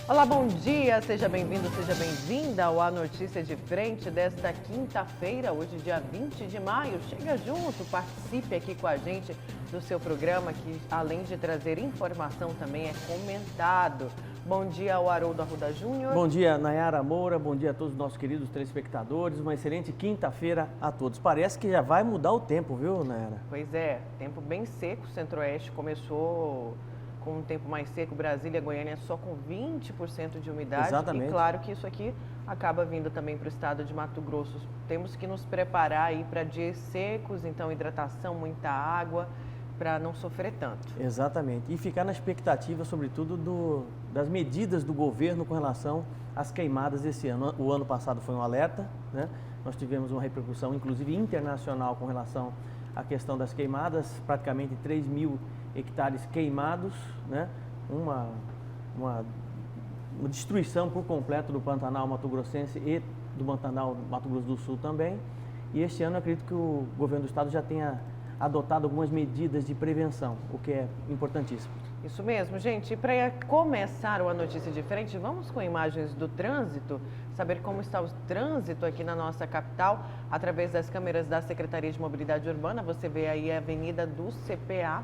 Olá, bom dia, seja bem-vindo, seja bem-vinda ao A Notícia de Frente desta quinta-feira, hoje dia 20 de maio. Chega junto, participe aqui com a gente do seu programa, que além de trazer informação também é comentado. Bom dia ao Haroldo Arruda Júnior. Bom dia, Nayara Moura, bom dia a todos os nossos queridos telespectadores, uma excelente quinta-feira a todos. Parece que já vai mudar o tempo, viu, Nayara? Pois é, tempo bem seco, o Centro-Oeste começou com um tempo mais seco, Brasília, Goiânia só com 20% de umidade. Exatamente. E claro que isso aqui acaba vindo também para o estado de Mato Grosso. Temos que nos preparar aí para dias secos, então hidratação, muita água, para não sofrer tanto. Exatamente. E ficar na expectativa, sobretudo, das medidas do governo com relação às queimadas esse ano. O ano passado foi um alerta, né? Nós tivemos uma repercussão, inclusive internacional, com relação à questão das queimadas, praticamente 3 mil hectares queimados, né? Uma destruição por completo do Pantanal Mato Grossense e do Pantanal Mato Grosso do Sul também. E este ano eu acredito que o governo do estado já tenha adotado algumas medidas de prevenção, o que é importantíssimo. Isso mesmo, gente. E para começar a notícia de frente, vamos com imagens do trânsito, saber como está o trânsito aqui na nossa capital, através das câmeras da Secretaria de Mobilidade Urbana. Você vê aí a Avenida do CPA.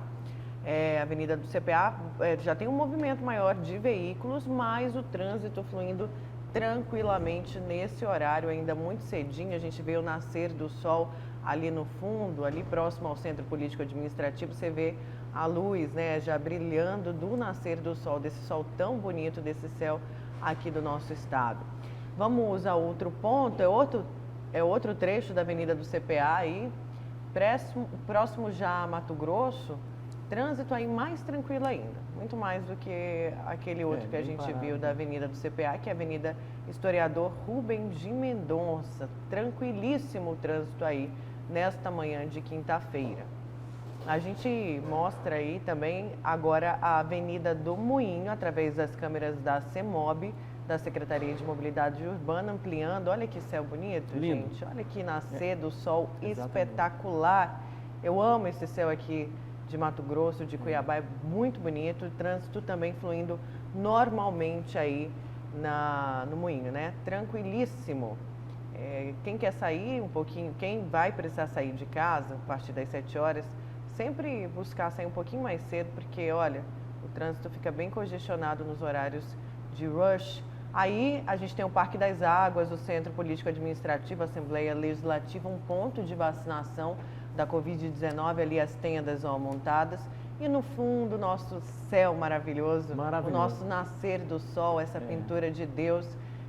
A Avenida do CPA já tem um movimento maior de veículos, mas o trânsito fluindo tranquilamente nesse horário, ainda muito cedinho. A gente vê o nascer do sol ali no fundo, ali próximo ao Centro Político Administrativo. Você vê a luz, né, já brilhando do nascer do sol, desse sol tão bonito, desse céu aqui do nosso estado. Vamos a outro ponto, é outro trecho da Avenida do CPA aí, próximo já a Mato Grosso. Trânsito aí mais tranquilo ainda, muito mais do que aquele outro que a gente viu da Avenida do CPA, que é a Avenida Historiador Rubem de Mendonça. Tranquilíssimo o trânsito aí nesta manhã de quinta-feira. A gente mostra aí também agora a Avenida do Moinho, através das câmeras da CEMOB, da Secretaria de Mobilidade Urbana, ampliando. Olha que céu bonito, lindo, gente. Olha que nascer do sol Exatamente. Espetacular. Eu amo esse céu aqui de Mato Grosso, de Cuiabá, é muito bonito. O trânsito também fluindo normalmente aí no Moinho, né? Tranquilíssimo. Quem quer sair um pouquinho, quem vai precisar sair de casa a partir das 7 horas, sempre buscar sair um pouquinho mais cedo, porque, olha, o trânsito fica bem congestionado nos horários de rush. Aí a gente tem o Parque das Águas, o Centro Político Administrativo, a Assembleia Legislativa, um ponto de vacinação da Covid-19, ali as tendas montadas. E no fundo, nosso céu maravilhoso, o nosso nascer do sol, essa pintura de Deus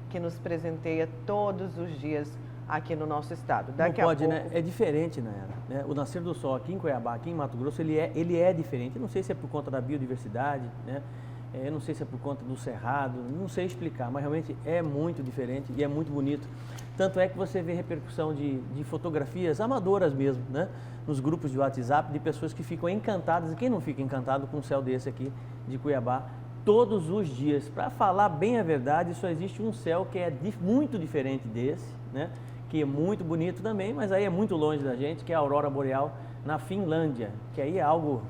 que nos presenteia todos os dias aqui no nosso estado. Daqui a pouco... né? É diferente, né? O nascer do sol aqui em Cuiabá, aqui em Mato Grosso, ele é diferente. Eu não sei se é por conta da biodiversidade, né? Eu não sei se é por conta do cerrado, não sei explicar, mas realmente é muito diferente e é muito bonito. Tanto é que você vê repercussão de fotografias amadoras mesmo, né? Nos grupos de WhatsApp, de pessoas que ficam encantadas, e quem não fica encantado com um céu desse aqui de Cuiabá, todos os dias. Para falar bem a verdade, só existe um céu que é muito diferente desse, né? Que é muito bonito também, mas aí é muito longe da gente, que é a Aurora Boreal na Finlândia, que aí é algo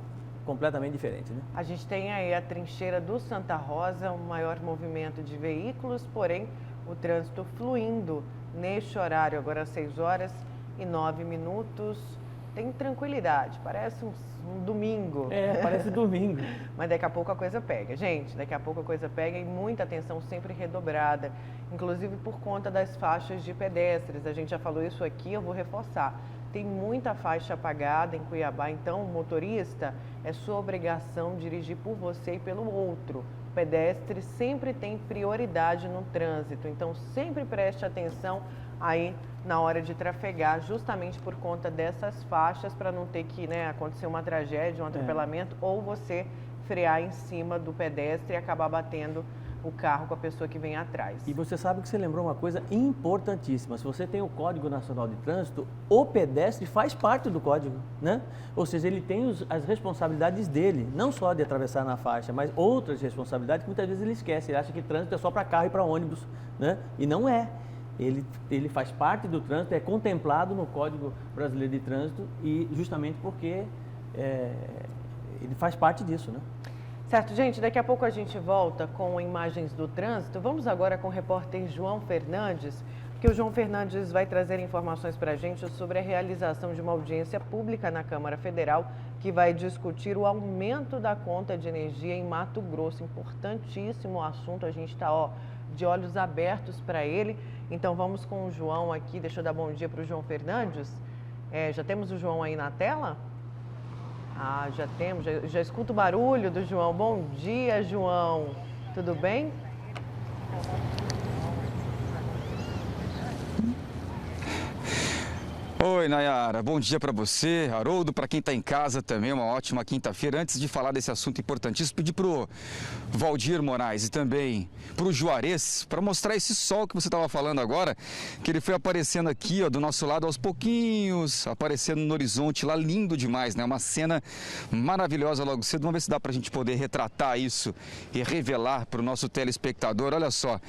completamente diferente, né? A gente tem aí a trincheira do Santa Rosa, um maior movimento de veículos, porém o trânsito fluindo neste horário, agora às 6h09. Tem tranquilidade, parece um domingo. Parece domingo. Mas daqui a pouco a coisa pega, gente, daqui a pouco a coisa pega e muita atenção sempre redobrada, inclusive por conta das faixas de pedestres. A gente já falou isso aqui, eu vou reforçar. Tem muita faixa apagada em Cuiabá, então o motorista, é sua obrigação dirigir por você e pelo outro. O pedestre sempre tem prioridade no trânsito, então sempre preste atenção aí na hora de trafegar, justamente por conta dessas faixas, para não ter que, né, acontecer uma tragédia, um atropelamento, ou você frear em cima do pedestre e acabar batendo o carro com a pessoa que vem atrás. E você sabe que você lembrou uma coisa importantíssima. Se você tem o Código Nacional de Trânsito, o pedestre faz parte do código, né? Ou seja, ele tem as responsabilidades dele, não só de atravessar na faixa, mas outras responsabilidades que muitas vezes ele esquece. Ele acha que trânsito é só para carro e para ônibus, né? E não é. Ele faz parte do trânsito, é contemplado no Código Brasileiro de Trânsito, e justamente porque ele faz parte disso, né? Certo, gente, daqui a pouco a gente volta com imagens do trânsito. Vamos agora com o repórter João Fernandes, porque o João Fernandes vai trazer informações para a gente sobre a realização de uma audiência pública na Câmara Federal que vai discutir o aumento da conta de energia em Mato Grosso. Importantíssimo assunto, a gente está de olhos abertos para ele. Então vamos com o João aqui, deixa eu dar bom dia para o João Fernandes. Já temos o João aí na tela? Ah, já temos, já escuto o barulho do João. Bom dia, João. Tudo bem? Oi, Nayara. Bom dia para você, Haroldo, para quem está em casa também, uma ótima quinta-feira. Antes de falar desse assunto importantíssimo, pedir para o Valdir Moraes e também para o Juarez, para mostrar esse sol que você estava falando agora, que ele foi aparecendo aqui, ó, do nosso lado aos pouquinhos, aparecendo no horizonte lá, lindo demais, né? Uma cena maravilhosa logo cedo. Vamos ver se dá para a gente poder retratar isso e revelar para o nosso telespectador. Olha só,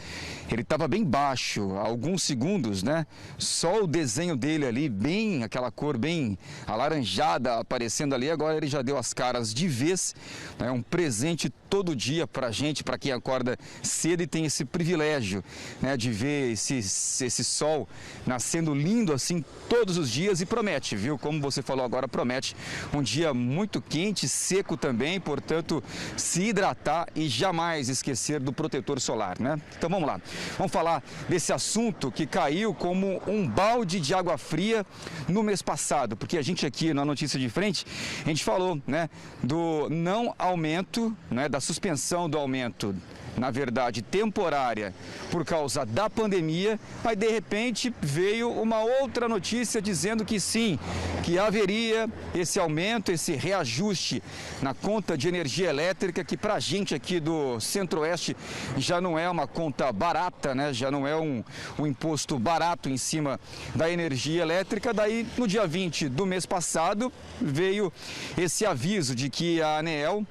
ele estava bem baixo, há alguns segundos, né? Só o desenho dele ali, bem, aquela cor bem alaranjada aparecendo ali, agora ele já deu as caras de vez, é um presente todo dia pra gente, para quem acorda cedo e tem esse privilégio, né, de ver esse sol nascendo lindo assim todos os dias e promete, viu, como você falou agora, promete um dia muito quente, seco também, portanto, se hidratar e jamais esquecer do protetor solar, né? Então vamos lá, vamos falar desse assunto que caiu como um balde de água fria no mês passado, porque a gente aqui na Notícia de Frente, a gente falou, né, do não aumento, né, da suspensão do aumento, na verdade temporária, por causa da pandemia, mas de repente veio uma outra notícia dizendo que sim, que haveria esse aumento, esse reajuste na conta de energia elétrica, que pra gente aqui do Centro-Oeste já não é uma conta barata, né? Já não é um imposto barato em cima da energia elétrica. Daí, no dia 20 do mês passado, veio esse aviso de que a ANEEL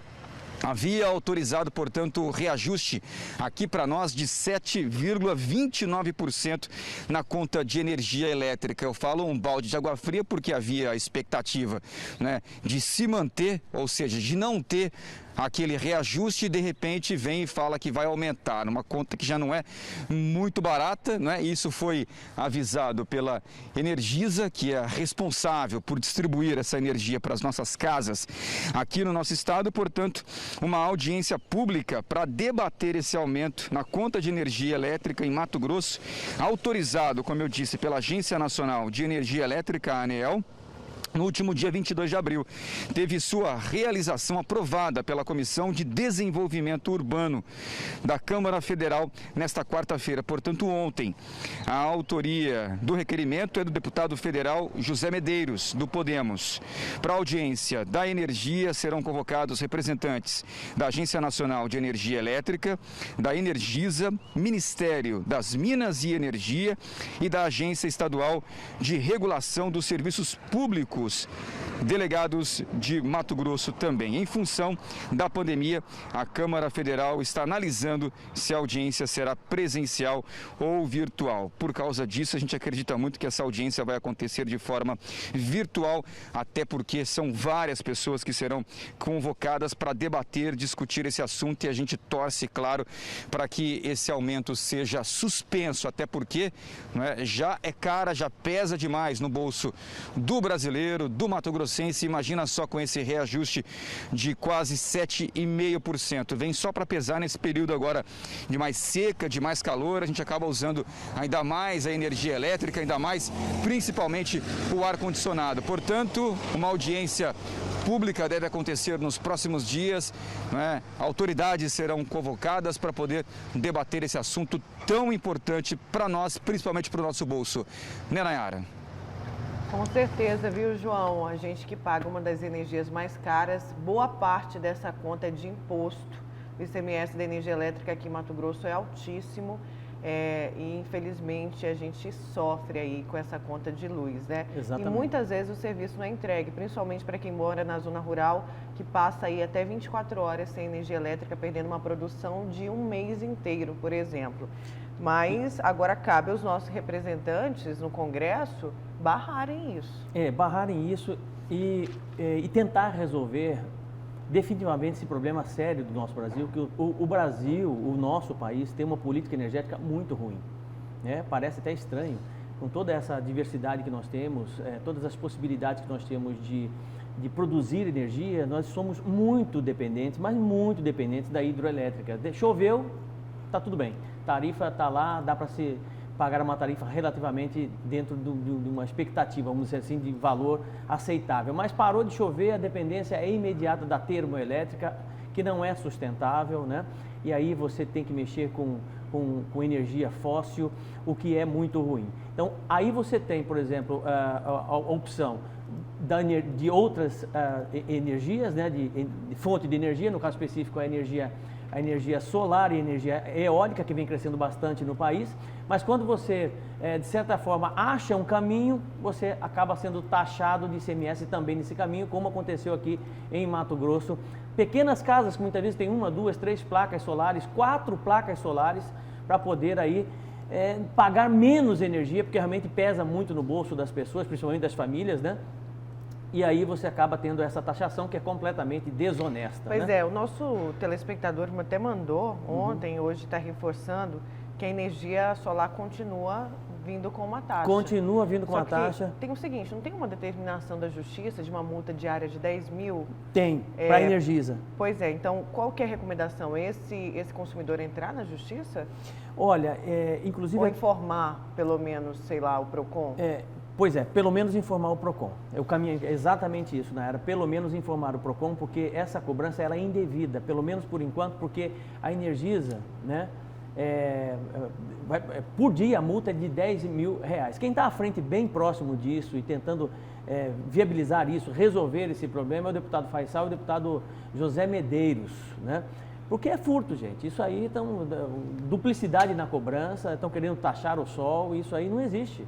havia autorizado, portanto, o reajuste aqui para nós de 7,29% na conta de energia elétrica. Eu falo um balde de água fria porque havia a expectativa, né, de se manter, ou seja, de não ter aquele reajuste e de repente vem e fala que vai aumentar, numa conta que já não é muito barata, né? Isso foi avisado pela Energisa, que é responsável por distribuir essa energia para as nossas casas aqui no nosso estado, portanto, uma audiência pública para debater esse aumento na conta de energia elétrica em Mato Grosso, autorizado, como eu disse, pela Agência Nacional de Energia Elétrica, a ANEEL. No último dia 22 de abril, teve sua realização aprovada pela Comissão de Desenvolvimento Urbano da Câmara Federal nesta quarta-feira. Portanto, ontem, a autoria do requerimento é do deputado federal José Medeiros, do Podemos. Para a audiência da energia serão convocados representantes da Agência Nacional de Energia Elétrica, da Energisa, Ministério das Minas e Energia e da Agência Estadual de Regulação dos Serviços Públicos, delegados de Mato Grosso também. Em função da pandemia, a Câmara Federal está analisando se a audiência será presencial ou virtual. Por causa disso, a gente acredita muito que essa audiência vai acontecer de forma virtual, até porque são várias pessoas que serão convocadas para debater, discutir esse assunto, e a gente torce, claro, para que esse aumento seja suspenso, até porque, né, já é cara, já pesa demais no bolso do brasileiro, do mato-grossense. Imagina só com esse reajuste de quase 7,5%. Vem só para pesar nesse período agora de mais seca, de mais calor. A gente acaba usando ainda mais a energia elétrica, ainda mais, principalmente, o ar-condicionado. Portanto, uma audiência pública deve acontecer nos próximos dias, né? Autoridades serão convocadas para poder debater esse assunto tão importante para nós, principalmente para o nosso bolso. Né, Nayara? Com certeza, viu, João? A gente que paga uma das energias mais caras, boa parte dessa conta é de imposto. O ICMS da energia elétrica aqui em Mato Grosso é altíssimo, e infelizmente a gente sofre aí com essa conta de luz, né? Exatamente. E muitas vezes o serviço não é entregue, principalmente para quem mora na zona rural, que passa aí até 24 horas sem energia elétrica, perdendo uma produção de um mês inteiro, por exemplo. Mas agora cabe aos nossos representantes no Congresso barrarem isso. Barrarem isso e tentar resolver definitivamente esse problema sério do nosso Brasil, que o Brasil, o nosso país, tem uma política energética muito ruim, né? Parece até estranho, com toda essa diversidade que nós temos, todas as possibilidades que nós temos de produzir energia, nós somos muito dependentes, mas muito dependentes da hidroelétrica. Choveu, está tudo bem, tarifa está lá, dá para se pagar uma tarifa relativamente dentro de uma expectativa, vamos dizer assim, de valor aceitável. Mas parou de chover, a dependência é imediata da termoelétrica, que não é sustentável, né? E aí você tem que mexer com energia fóssil, o que é muito ruim. Então, aí você tem, por exemplo, a opção de outras energias, né? de fonte de energia, no caso específico a energia solar e a energia eólica, que vem crescendo bastante no país, mas quando você, de certa forma, acha um caminho, você acaba sendo taxado de ICMS também nesse caminho, como aconteceu aqui em Mato Grosso. Pequenas casas que muitas vezes têm 1, 2, 3 placas solares, 4 placas solares, para poder aí pagar menos energia, porque realmente pesa muito no bolso das pessoas, principalmente das famílias, né? E aí você acaba tendo essa taxação que é completamente desonesta. Pois né? é, o nosso telespectador até mandou ontem, hoje está reforçando, que a energia solar continua vindo com uma taxa. Continua vindo com Só a taxa. Tem o seguinte, não tem uma determinação da Justiça de uma multa diária de 10 mil? Tem, para a Energisa. Pois é, então qual que é a recomendação? Esse consumidor entrar na Justiça? Olha, inclusive... Ou informar, pelo menos, sei lá, o PROCON? Pois é, pelo menos informar o PROCON. O caminho é exatamente isso, Nayara, pelo menos informar o PROCON, porque essa cobrança ela é indevida, pelo menos por enquanto, porque a Energisa, né, por dia a multa é de 10 mil reais. Quem está à frente bem próximo disso e tentando viabilizar isso, resolver esse problema é o deputado Faisal e o deputado José Medeiros, né? Porque é furto, gente. Isso aí, duplicidade na cobrança, estão querendo taxar o sol, isso aí não existe.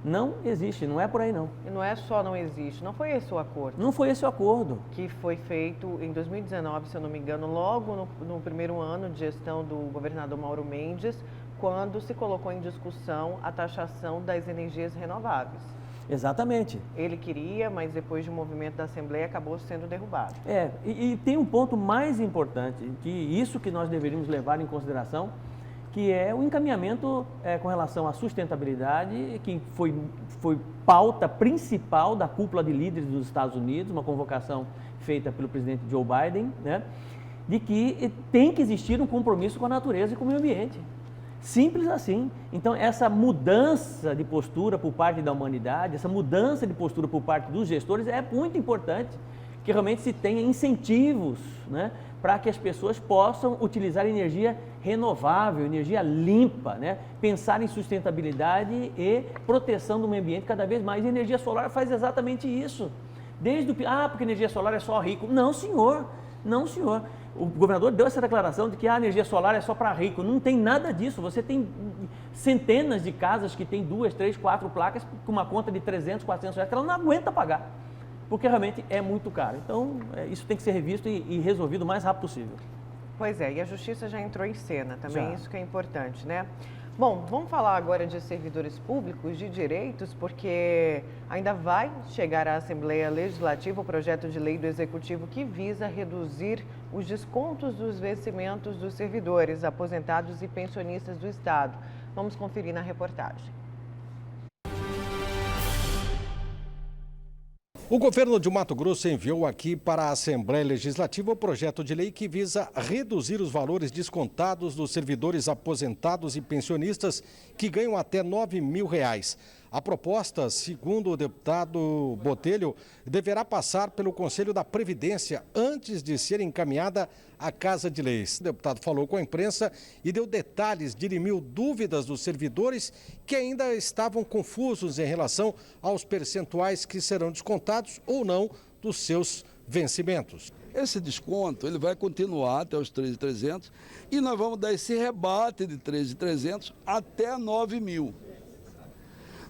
Não existe, não é por aí não. E não é só não existe, não foi esse o acordo? Não foi esse o acordo. Que foi feito em 2019, se eu não me engano, logo no primeiro ano de gestão do governador Mauro Mendes, quando se colocou em discussão a taxação das energias renováveis. Exatamente. Ele queria, mas depois de um movimento da Assembleia acabou sendo derrubado. E tem um ponto mais importante, que isso que nós deveríamos levar em consideração, que é o encaminhamento com relação à sustentabilidade, que foi pauta principal da cúpula de líderes dos Estados Unidos, uma convocação feita pelo presidente Joe Biden, né, de que tem que existir um compromisso com a natureza e com o meio ambiente. Simples assim. Então, essa mudança de postura por parte da humanidade, essa mudança de postura por parte dos gestores é muito importante, que realmente se tenha incentivos, né, para que as pessoas possam utilizar energia renovável, energia limpa, né? Pensar em sustentabilidade e proteção do meio ambiente cada vez mais. E a energia solar faz exatamente isso. Porque energia solar é só rico. Não, senhor. Não, senhor. O governador deu essa declaração de que a energia solar é só para rico. Não tem nada disso. Você tem centenas de casas que tem 2, 3, 4 placas com uma conta de 300, 400 reais que ela não aguenta pagar, porque realmente é muito caro. Então, isso tem que ser revisto e resolvido o mais rápido possível. Pois é, e a Justiça já entrou em cena também, Já. Isso que é importante, né? Bom, vamos falar agora de servidores públicos, de direitos, porque ainda vai chegar à Assembleia Legislativa o projeto de lei do Executivo que visa reduzir os descontos dos vencimentos dos servidores, aposentados e pensionistas do Estado. Vamos conferir na reportagem. O governo de Mato Grosso enviou aqui para a Assembleia Legislativa o projeto de lei que visa reduzir os valores descontados dos servidores aposentados e pensionistas que ganham até R$ 9 mil. A proposta, segundo o deputado Botelho, deverá passar pelo Conselho da Previdência antes de ser encaminhada à Casa de Leis. O deputado falou com a imprensa e deu detalhes, dirimiu dúvidas dos servidores que ainda estavam confusos em relação aos percentuais que serão descontados ou não dos seus vencimentos. Esse desconto ele vai continuar até os 13.300 e nós vamos dar esse rebate de 13.300 até 9 mil.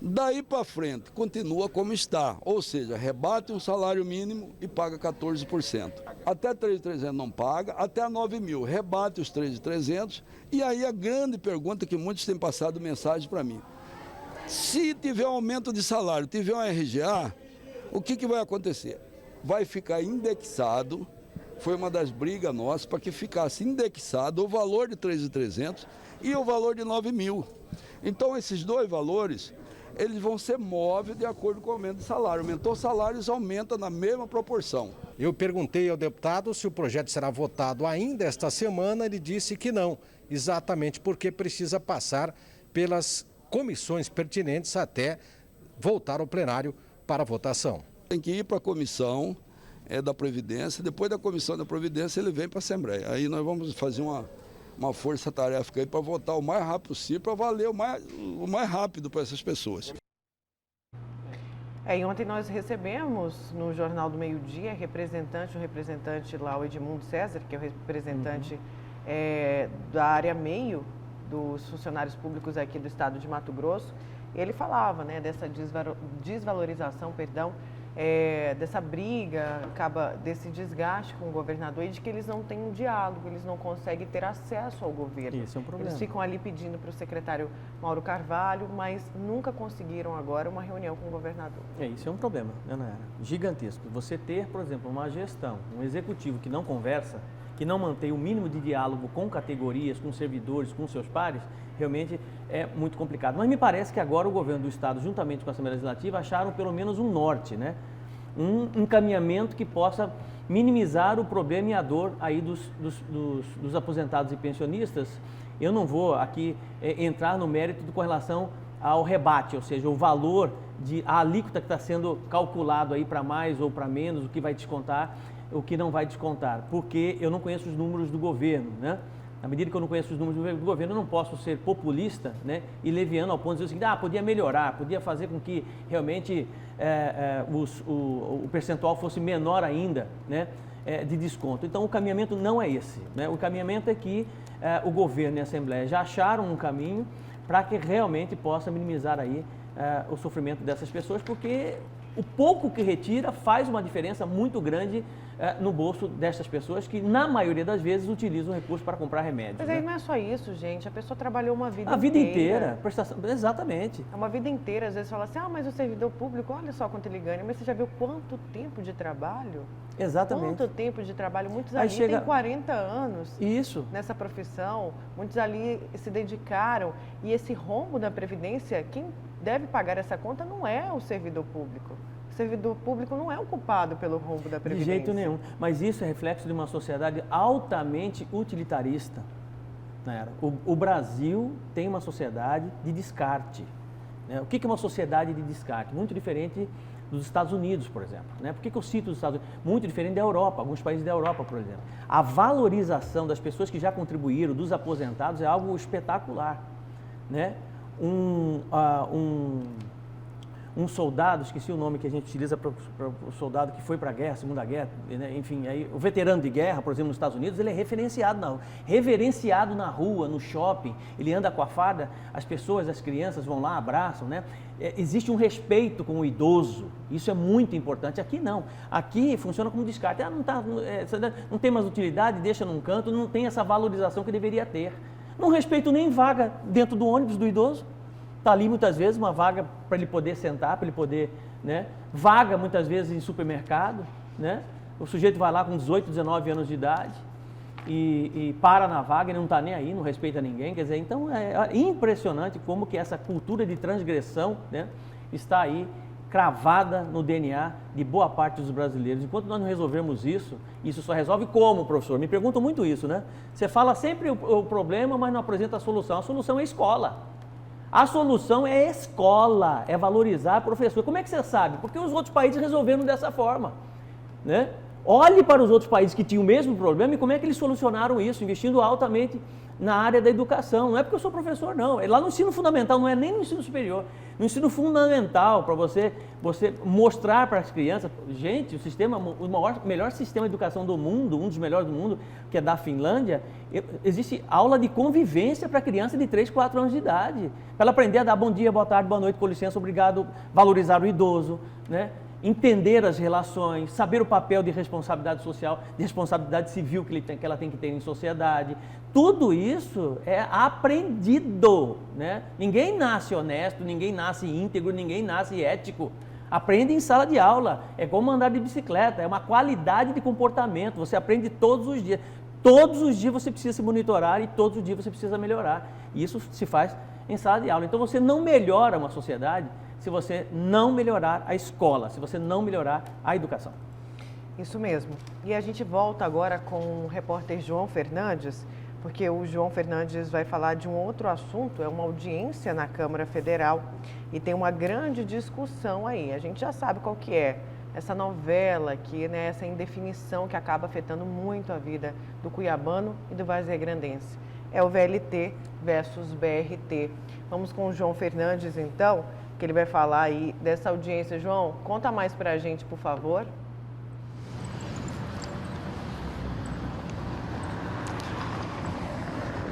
Daí para frente, continua como está, ou seja, rebate um salário mínimo e paga 14%. Até 3.300 não paga, até 9 mil, rebate os 3.300. E aí a grande pergunta que muitos têm passado mensagem para mim. Se tiver aumento de salário, tiver um RGA, o que vai acontecer? Vai ficar indexado foi uma das brigas nossas para que ficasse indexado o valor de 3.300 e o valor de 9.000. Então, esses dois valores, eles vão ser móveis de acordo com o aumento de salário. Aumentou o salário, eles aumentam na mesma proporção. Eu perguntei ao deputado se o projeto será votado ainda esta semana, ele disse que não, exatamente porque precisa passar pelas comissões pertinentes até voltar ao plenário para votação. Tem que ir para a comissão da Previdência, depois da comissão da Previdência ele vem para a Assembleia. Aí nós vamos fazer uma força-tarefa aí para votar o mais rápido possível, para valer o mais rápido para essas pessoas. E ontem nós recebemos no Jornal do Meio-Dia o representante lá, o Edmundo César, que é o representante da área meio dos funcionários públicos aqui do estado de Mato Grosso. Ele falava, né, dessa desvalorização, dessa briga, desse desgaste com o governador e de que eles não têm um diálogo, eles não conseguem ter acesso ao governo. Isso é um problema. Eles ficam ali pedindo para o secretário Mauro Carvalho, mas nunca conseguiram agora uma reunião com o governador. Isso é um problema, né, Nayara? Gigantesco. Você ter, por exemplo, uma gestão, um executivo que não conversa, que não mantém o mínimo de diálogo com categorias, com servidores, com seus pares, realmente é muito complicado. Mas me parece que agora o governo do estado, juntamente com a Assembleia Legislativa, acharam pelo menos um norte, né? Um encaminhamento que possa minimizar o problema e a dor aí dos aposentados e pensionistas. Eu não vou aqui entrar no mérito com relação ao rebate, ou seja, o valor a alíquota que está sendo calculado aí para mais ou para menos, o que vai descontar, o que não vai descontar, porque eu não conheço os números do governo, né? Na medida que eu não conheço os números do governo, eu não posso ser populista, né, e leviano ao ponto de dizer o seguinte, podia melhorar, podia fazer com que realmente o percentual fosse menor ainda, né, de desconto. Então, o caminhamento não é esse, né? O caminhamento é que o governo e a Assembleia já acharam um caminho para que realmente possa minimizar aí o sofrimento dessas pessoas, porque o pouco que retira faz uma diferença muito grande no bolso dessas pessoas que, na maioria das vezes, utilizam o recurso para comprar remédios. Mas aí não é só isso, gente. A pessoa trabalhou uma vida inteira. A vida inteira. Prestação, exatamente. É uma vida inteira. Às vezes fala assim, mas o servidor público, olha só quanto ele ganha. Mas você já viu quanto tempo de trabalho? Exatamente. Quanto tempo de trabalho. Muitos ali têm 40 anos nessa profissão. Muitos ali se dedicaram. E esse rombo da Previdência, quem deve pagar essa conta não é o servidor público. O servidor público não é o culpado pelo rombo da Previdência. De jeito nenhum. Mas isso é reflexo de uma sociedade altamente utilitarista. O Brasil tem uma sociedade de descarte. Né? O que é uma sociedade de descarte? Muito diferente dos Estados Unidos, por exemplo. Né? Por que eu cito os Estados Unidos? Muito diferente da Europa, alguns países da Europa, por exemplo. A valorização das pessoas que já contribuíram, dos aposentados, é algo espetacular. Né? Um soldado, esqueci o nome que a gente utiliza para o soldado que foi para a guerra, Segunda Guerra, né? Enfim, aí, o veterano de guerra, por exemplo, nos Estados Unidos, ele é reverenciado na rua, no shopping, ele anda com a farda, as pessoas, as crianças vão lá, abraçam, né? Existe um respeito com o idoso, isso é muito importante. Aqui não, aqui funciona como descarte, não tem mais utilidade, deixa num canto, não tem essa valorização que deveria ter. Não respeito nem vaga dentro do ônibus do idoso. Está ali muitas vezes uma vaga para ele poder sentar, para ele poder, né? Vaga muitas vezes em supermercado, né? O sujeito vai lá com 18, 19 anos de idade e para na vaga, ele não está nem aí, não respeita ninguém. Quer dizer, então é impressionante como que essa cultura de transgressão, né, está aí cravada no DNA de boa parte dos brasileiros. Enquanto nós não resolvermos isso só resolve como, professor? Me perguntam muito isso, né? Você fala sempre o problema, mas não apresenta a solução. A solução é escola. A solução é escola, é valorizar a professor. Como é que você sabe? Porque os outros países resolveram dessa forma, né? Olhe para os outros países que tinham o mesmo problema e como é que eles solucionaram isso, investindo altamente na área da educação. Não é porque eu sou professor, não. É lá no ensino fundamental, não é nem no ensino superior. No ensino fundamental, para você mostrar para as crianças, gente, o melhor sistema de educação do mundo, um dos melhores do mundo, que é da Finlândia, existe aula de convivência para criança de 3, 4 anos de idade. Para ela aprender a dar bom dia, boa tarde, boa noite, com licença, obrigado, valorizar o idoso, né? Entender as relações, saber o papel de responsabilidade social, de responsabilidade civil que ela tem que ter em sociedade. Tudo isso é aprendido, né? Ninguém nasce honesto, ninguém nasce íntegro, ninguém nasce ético. Aprende em sala de aula, é como andar de bicicleta, é uma qualidade de comportamento, você aprende todos os dias. Todos os dias você precisa se monitorar e todos os dias você precisa melhorar. E isso se faz em sala de aula. Então você não melhora uma sociedade se você não melhorar a escola, se você não melhorar a educação. Isso mesmo. E a gente volta agora com o repórter João Fernandes, porque o João Fernandes vai falar de um outro assunto, é uma audiência na Câmara Federal e tem uma grande discussão aí. A gente já sabe qual que é essa novela aqui, né, essa indefinição que acaba afetando muito a vida do cuiabano e do varzegrandense. É o VLT versus BRT. Vamos com o João Fernandes, então, que ele vai falar aí dessa audiência. João, conta mais pra gente, por favor.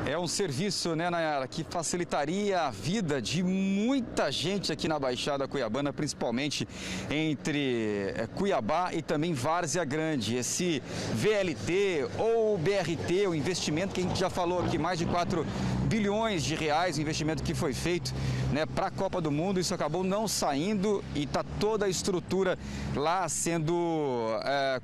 É um serviço, né, Nayara, que facilitaria a vida de muita gente aqui na Baixada Cuiabana, principalmente entre Cuiabá e também Várzea Grande. Esse VLT ou BRT, o investimento que a gente já falou aqui, mais de 4 bilhões de reais, o investimento que foi feito, né, para a Copa do Mundo, isso acabou não saindo e está toda a estrutura lá sendo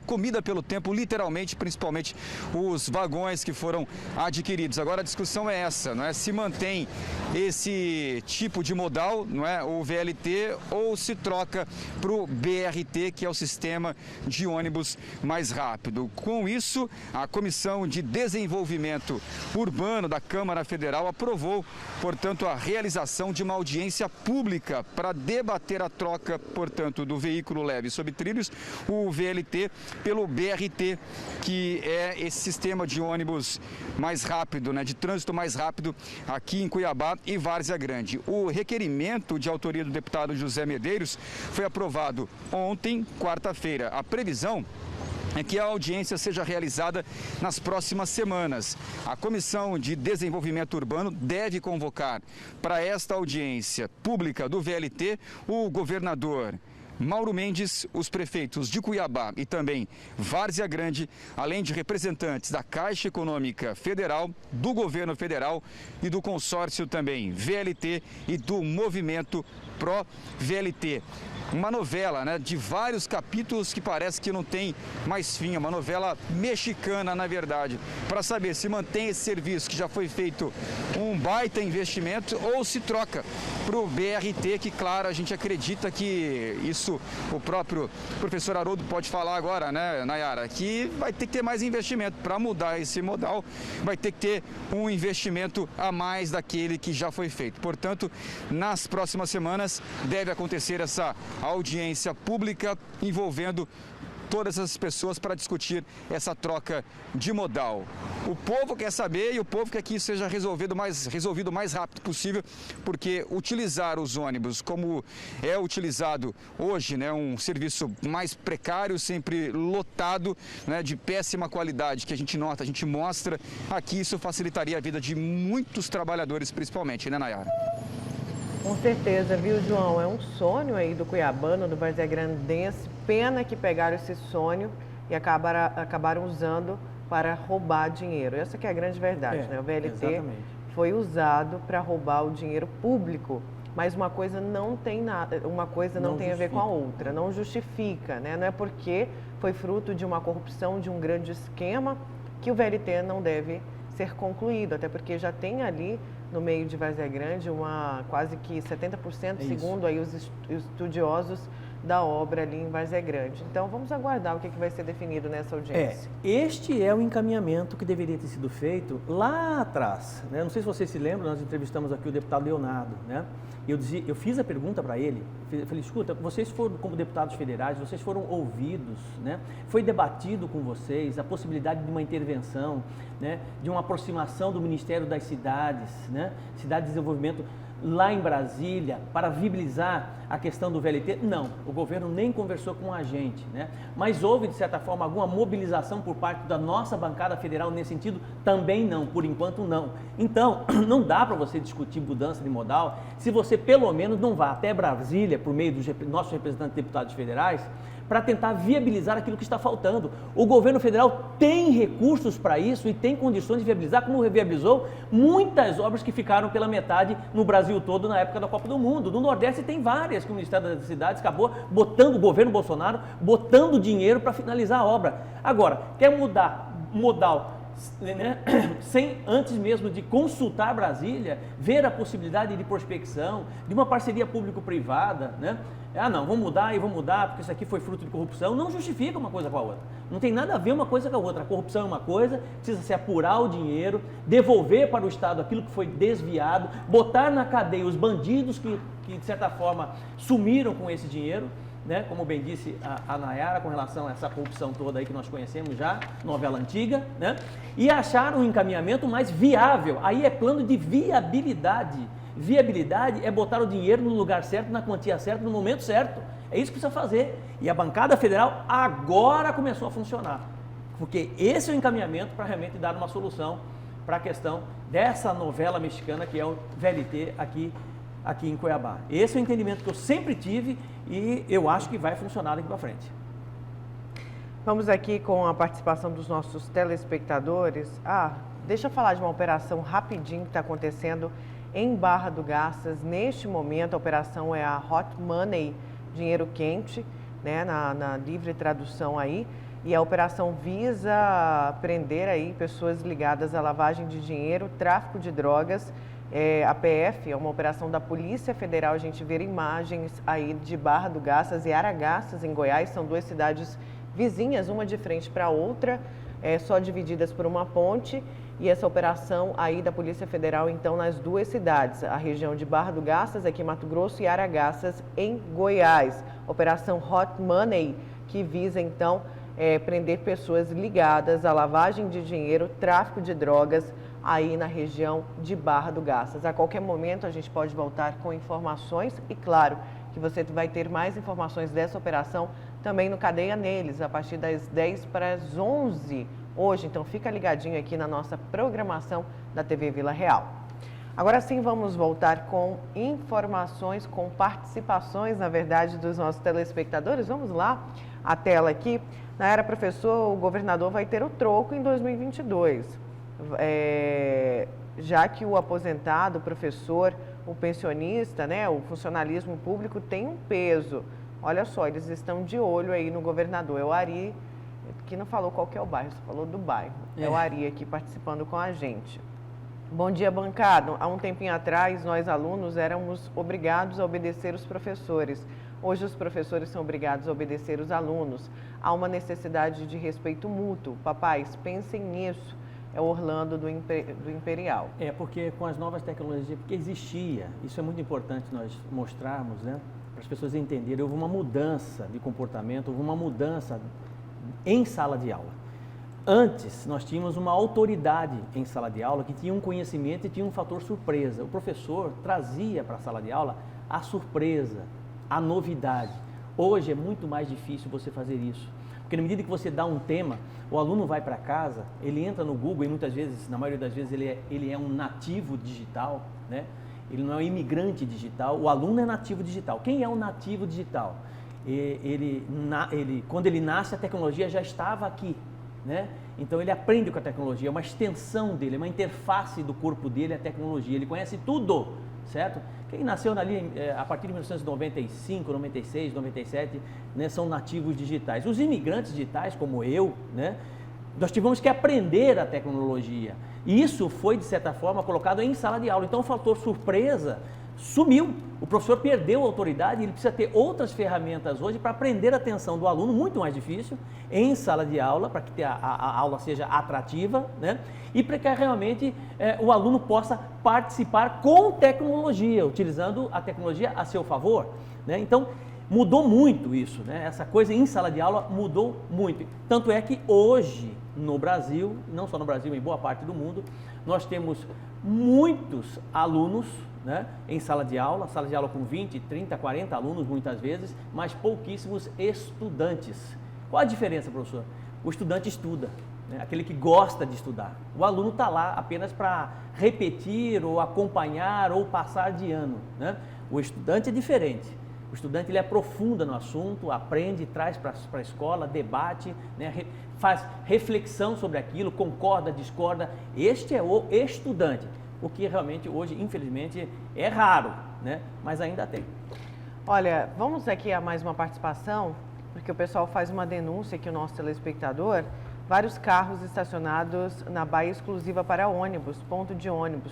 comida pelo tempo, literalmente, principalmente os vagões que foram adquiridos. Agora a discussão é essa, não é? Se mantém esse tipo de modal, não é, o VLT, ou se troca para o BRT, que é o sistema de ônibus mais rápido. Com isso, a Comissão de Desenvolvimento Urbano da Câmara Federal aprovou, portanto, a realização de uma audiência pública para debater a troca, portanto, do veículo leve sob trilhos, o VLT, pelo BRT, que é esse sistema de ônibus mais rápido, né, de trânsito mais rápido aqui em Cuiabá e Várzea Grande. O requerimento de autoria do deputado José Medeiros foi aprovado ontem, quarta-feira. A previsão é que a audiência seja realizada nas próximas semanas. A Comissão de Desenvolvimento Urbano deve convocar para esta audiência pública do VLT o governador Mauro Mendes, os prefeitos de Cuiabá e também Várzea Grande, além de representantes da Caixa Econômica Federal, do governo federal e do consórcio também VLT e do movimento Pró-VLT. Uma novela, né, de vários capítulos que parece que não tem mais fim, uma novela mexicana, na verdade, para saber se mantém esse serviço que já foi feito um baita investimento ou se troca para o BRT, que, claro, a gente acredita que isso o próprio professor Haroldo pode falar agora, né, Nayara, que vai ter que ter mais investimento para mudar esse modal, vai ter que ter um investimento a mais daquele que já foi feito. Portanto, nas próximas semanas deve acontecer essa audiência pública envolvendo todas as pessoas para discutir essa troca de modal. O povo quer saber e o povo quer que isso seja resolvido o mais rápido possível, porque utilizar os ônibus como é utilizado hoje, né, um serviço mais precário, sempre lotado, né, de péssima qualidade, que a gente nota, a gente mostra aqui, isso facilitaria a vida de muitos trabalhadores, principalmente, né, Nayara? Com certeza, viu, João? É um sonho aí do cuiabano, do varzegrandense. Pena que pegaram esse sonho e acabaram usando para roubar dinheiro. Essa que é a grande verdade, né? O VLT exatamente foi usado para roubar o dinheiro público, mas uma coisa não tem nada, uma coisa não tem a ver com a outra, não justifica, né? Não é porque foi fruto de uma corrupção, de um grande esquema, que o VLT não deve ser concluído, até porque já tem ali no meio de Várzea Grande quase que 70%, segundo aí os estudiosos da obra ali em Várzea Grande. Então vamos aguardar o que vai ser definido nessa audiência. Este é o encaminhamento que deveria ter sido feito lá atrás, né? Não sei se vocês se lembram, nós entrevistamos aqui o deputado Leonardo, né? Eu fiz a pergunta para ele, eu falei, escuta, vocês foram como deputados federais, vocês foram ouvidos, né? Foi debatido com vocês a possibilidade de uma intervenção, né? De uma aproximação do Ministério das Cidades, né? Cidade de Desenvolvimento, lá em Brasília, para viabilizar a questão do VLT? Não, o governo nem conversou com a gente, né? Mas houve, de certa forma, alguma mobilização por parte da nossa bancada federal nesse sentido? Também não, por enquanto não. Então, não dá para você discutir mudança de modal se você pelo menos não vá até Brasília, por meio dos nossos representantes deputados federais, para tentar viabilizar aquilo que está faltando. O governo federal tem recursos para isso e tem condições de viabilizar, como viabilizou muitas obras que ficaram pela metade no Brasil todo na época da Copa do Mundo. No Nordeste tem várias que o Ministério das Cidades acabou botando, o governo Bolsonaro, botando dinheiro para finalizar a obra. Agora, quer mudar modal, né? Sem antes mesmo de consultar Brasília, ver a possibilidade de prospecção, de uma parceria público-privada, né? Ah, não, vamos mudar, porque isso aqui foi fruto de corrupção. Não justifica uma coisa com a outra. Não tem nada a ver uma coisa com a outra. A corrupção é uma coisa, precisa se apurar o dinheiro, devolver para o Estado aquilo que foi desviado, botar na cadeia os bandidos que de certa forma, sumiram com esse dinheiro, né? Como bem disse a Nayara, com relação a essa corrupção toda aí que nós conhecemos já, novela antiga, né? E achar um encaminhamento mais viável. Aí é plano de viabilidade. Viabilidade é botar o dinheiro no lugar certo, na quantia certa, no momento certo. É isso que precisa fazer. E a bancada federal agora começou a funcionar. Porque esse é o encaminhamento para realmente dar uma solução para a questão dessa novela mexicana que é o VLT aqui em Cuiabá. Esse é o entendimento que eu sempre tive e eu acho que vai funcionar daqui para frente. Vamos aqui com a participação dos nossos telespectadores. Deixa eu falar de uma operação rapidinho que está acontecendo em Barra do Garças. Neste momento, a operação é a Hot Money, dinheiro quente, né, na livre tradução aí. E a operação visa prender aí pessoas ligadas à lavagem de dinheiro, tráfico de drogas. A PF é uma operação da Polícia Federal. A gente vê imagens aí de Barra do Garças e Aragaças, em Goiás. São duas cidades vizinhas, uma de frente para a outra, só divididas por uma ponte. E essa operação aí da Polícia Federal, então, nas duas cidades, a região de Barra do Garças, aqui em Mato Grosso, e Aragaças, em Goiás. Operação Hot Money, que visa, então, prender pessoas ligadas à lavagem de dinheiro, tráfico de drogas, aí na região de Barra do Garças. A qualquer momento a gente pode voltar com informações e, claro, que você vai ter mais informações dessa operação também no Cadeia Neles, a partir das 10 para as 11 hoje. Então, fica ligadinho aqui na nossa programação da TV Vila Real. Agora sim, vamos voltar com informações, com participações, na verdade, dos nossos telespectadores. Vamos lá, a tela aqui. Nayara, professor, o governador vai ter o troco em 2022. Já que o aposentado, o professor, o pensionista, né, o funcionalismo público tem um peso. Olha só, eles estão de olho aí no governador. É o Ari, que não falou qual que é o bairro, só falou do bairro. É o Ari aqui participando com a gente. Bom dia, bancada. Há um tempinho atrás, nós alunos éramos obrigados a obedecer os professores. Hoje os professores são obrigados a obedecer os alunos. Há uma necessidade de respeito mútuo. Papais, pensem nisso. É o Orlando do Imperial. Porque com as novas tecnologias, porque existia, isso é muito importante nós mostrarmos, né, para as pessoas entenderem, houve uma mudança de comportamento, houve uma mudança em sala de aula. Antes, nós tínhamos uma autoridade em sala de aula que tinha um conhecimento e tinha um fator surpresa. O professor trazia para a sala de aula a surpresa, a novidade. Hoje é muito mais difícil você fazer isso. Porque na medida que você dá um tema, o aluno vai para casa, ele entra no Google e muitas vezes, na maioria das vezes, ele é um nativo digital, né? Ele não é um imigrante digital, o aluno é nativo digital. Quem é um nativo digital? Quando ele nasce, a tecnologia já estava aqui, né? Então ele aprende com a tecnologia, é uma extensão dele, é uma interface do corpo dele, a tecnologia, ele conhece tudo, certo? Quem nasceu ali a partir de 1995, 96, 97, né, são nativos digitais. Os imigrantes digitais, como eu, né, nós tivemos que aprender a tecnologia. E isso foi, de certa forma, colocado em sala de aula. Então, o fator surpresa sumiu. O professor perdeu a autoridade e ele precisa ter outras ferramentas hoje para prender a atenção do aluno, muito mais difícil, em sala de aula, para que a aula seja atrativa, né? E para que realmente o aluno possa participar com tecnologia, utilizando a tecnologia a seu favor, né? Então, mudou muito isso, né? Essa coisa em sala de aula mudou muito. Tanto é que hoje, no Brasil, não só no Brasil, em boa parte do mundo, nós temos muitos alunos, né, em sala de aula com 20, 30, 40 alunos muitas vezes, mas pouquíssimos estudantes. Qual a diferença, professor? O estudante estuda, né, aquele que gosta de estudar. O aluno está lá apenas para repetir ou acompanhar ou passar de ano, né? O estudante é diferente. O O estudante ele aprofunda no assunto, aprende, traz para a escola, debate, né, faz reflexão sobre aquilo, concorda, discorda. Este é o estudante, o que realmente hoje, infelizmente, é raro, né, mas ainda tem. Olha, vamos aqui a mais uma participação, porque o pessoal faz uma denúncia aqui, o nosso telespectador. Vários carros estacionados na baia exclusiva para ônibus, ponto de ônibus.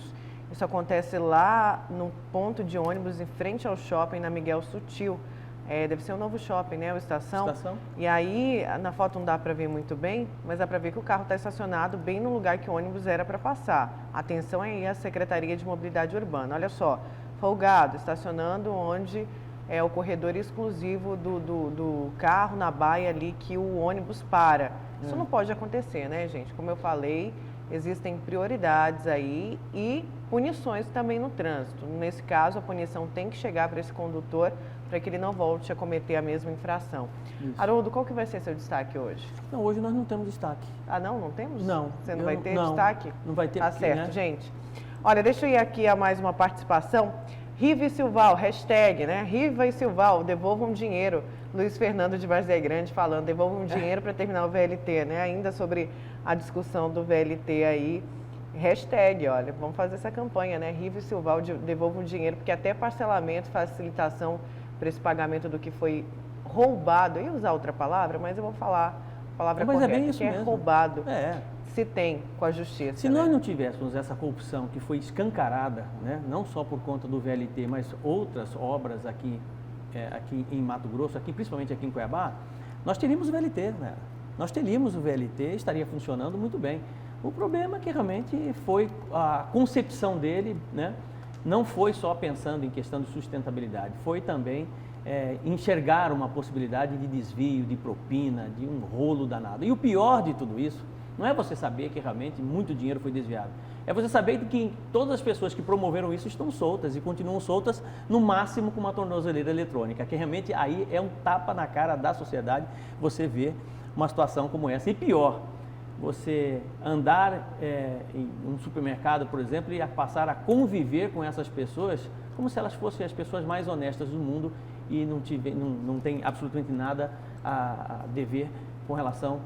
Isso acontece lá no ponto de ônibus, em frente ao shopping, na Miguel Sutil. Deve ser um novo shopping, né? O Estação. E aí, na foto não dá para ver muito bem, mas dá para ver que o carro está estacionado bem no lugar que o ônibus era para passar. Atenção aí à Secretaria de Mobilidade Urbana. Olha só, folgado, estacionando onde é o corredor exclusivo do carro, na baia ali que o ônibus para. Isso não pode acontecer, né, gente? Como eu falei, existem prioridades aí e punições também no trânsito. Nesse caso, a punição tem que chegar para esse condutor para que ele não volte a cometer a mesma infração. Isso. Haroldo, qual que vai ser seu destaque hoje? Não, hoje nós não temos destaque. Ah, não? Não temos? Não. Você não vai ter destaque? Não vai ter. Tá certo, né? Gente. Olha, deixa eu ir aqui a mais uma participação. Riva e Silval, hashtag, né? Riva e Silval, devolvam dinheiro. Luiz Fernando de Várzea Grande falando, devolvam dinheiro para terminar o VLT, né? Ainda sobre a discussão do VLT aí, hashtag, olha, vamos fazer essa campanha, né? Riva e Silval, devolvam dinheiro, porque até parcelamento, facilitação para esse pagamento do que foi roubado. Eu ia usar outra palavra, mas eu vou falar a palavra correta, é bem isso que mesmo. É roubado. Se tem com a justiça. Se nós não tivéssemos essa corrupção que foi escancarada, né, não só por conta do VLT, mas outras obras aqui em Mato Grosso, principalmente aqui em Cuiabá, nós teríamos o VLT, né? Nós teríamos o VLT, estaria funcionando muito bem. O problema é que realmente foi a concepção dele, né, não foi só pensando em questão de sustentabilidade, foi também enxergar uma possibilidade de desvio, de propina, de um rolo danado. E o pior de tudo isso não é você saber que realmente muito dinheiro foi desviado. É você saber que todas as pessoas que promoveram isso estão soltas e continuam soltas, no máximo com uma tornozeleira eletrônica, que realmente aí é um tapa na cara da sociedade você ver uma situação como essa. E pior, você andar em um supermercado, por exemplo, e passar a conviver com essas pessoas como se elas fossem as pessoas mais honestas do mundo e não tem absolutamente nada a dever com relação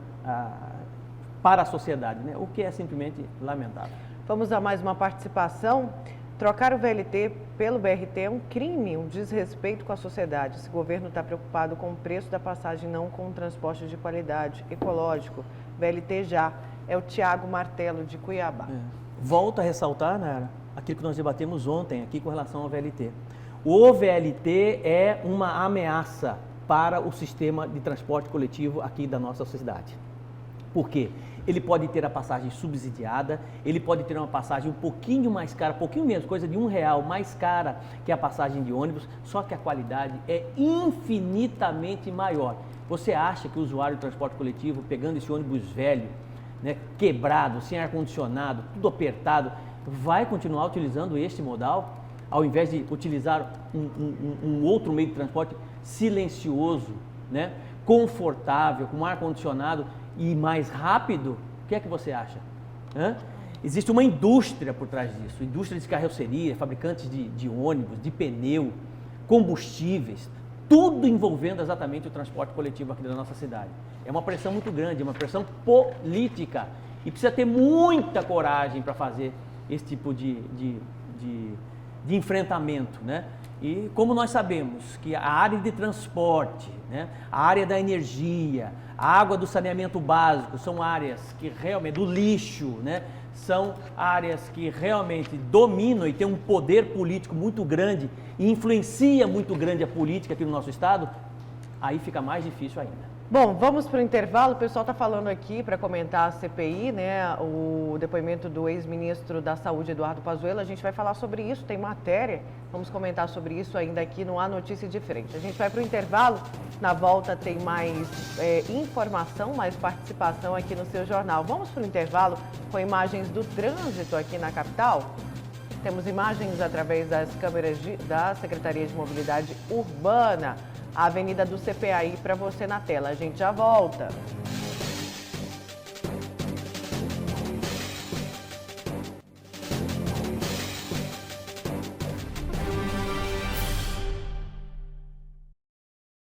para a sociedade, né? O que é simplesmente lamentável. Vamos a mais uma participação. Trocar o VLT pelo BRT é um crime, um desrespeito com a sociedade. Esse governo está preocupado com o preço da passagem, não com o transporte de qualidade, ecológico. VLT já. É o Tiago Martelo, de Cuiabá. Volto a ressaltar, Nara, aquilo que nós debatemos ontem aqui com relação ao VLT. O VLT é uma ameaça para o sistema de transporte coletivo aqui da nossa cidade. Por quê? Ele pode ter a passagem subsidiada, ele pode ter uma passagem um pouquinho mais cara, pouquinho menos, coisa de R$1 mais cara que a passagem de ônibus, só que a qualidade é infinitamente maior. Você acha que o usuário de transporte coletivo, pegando esse ônibus velho, né, quebrado, sem ar-condicionado, tudo apertado, vai continuar utilizando este modal, ao invés de utilizar um outro meio de transporte silencioso, né, confortável, com ar-condicionado e mais rápido? O que é que você acha? Existe uma indústria por trás disso, indústria de carroceria, fabricantes de ônibus, de pneu, combustíveis, tudo envolvendo exatamente o transporte coletivo aqui da nossa cidade. É uma pressão muito grande, é uma pressão política e precisa ter muita coragem para fazer esse tipo de enfrentamento, né? E como nós sabemos que a área de transporte, né, a área da energia, a água do saneamento básico são áreas que realmente, do lixo, né, são áreas que realmente dominam e têm um poder político muito grande e influencia muito grande a política aqui no nosso estado, aí fica mais difícil ainda. Bom, vamos para o intervalo. O pessoal está falando aqui para comentar a CPI, né? O depoimento do ex-ministro da Saúde, Eduardo Pazuello. A gente vai falar sobre isso, tem matéria. Vamos comentar sobre isso ainda aqui no A Notícia de Frente. A gente vai para o intervalo. Na volta tem mais informação, mais participação aqui no seu jornal. Vamos para o intervalo com imagens do trânsito aqui na capital. Temos imagens através das câmeras da Secretaria de Mobilidade Urbana. A Avenida do CPAI para você na tela. A gente já volta.